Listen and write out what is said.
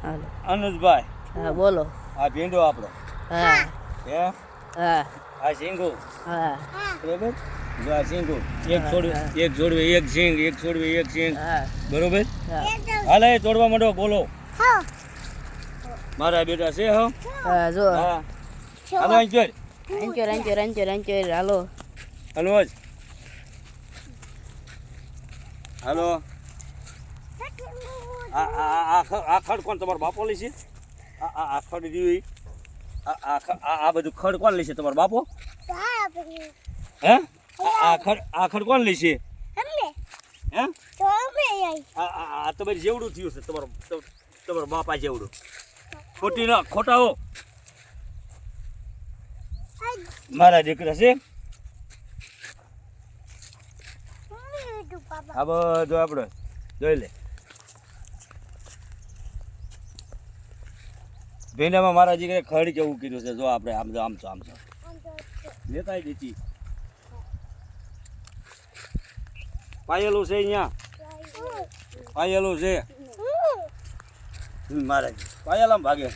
હાલો. અનુજભાઈ હા બોલો. આ ભીંડો આપણો હા હે હા આ શીંગુ હા બરોબર જો આ શીંગુ એક છોડવે એક શીંગ એક છોડવે એક શીંગ હા બરોબર હા હાલે તોડવા માંડો બોલો મારા બેટા છે હો હા જો હા હાલો અંચર અંચર હાલો. અનુજ હાલો આ ખડ કોણ તમારો બાપો લેશે આ ખડ રહ્યું આ બધું ખડ કોણ લેશે તમારો બાપો હે આ ખડ કોણ લેશે હે આ તમારી જેવડું થયું છે તમારો બાપા જેવડું ખોટી ના ખોટા હો મારા દીકરા છે આ બધું આપણે જોઈ લે ભીંડામાં મારા દીકરે ખડ કેવું કીધું છે જો આપણે આમ છો લેતા દીધી પાયેલું છે અહીંયા પાયેલું છે મારા પાયેલામાં ભાગે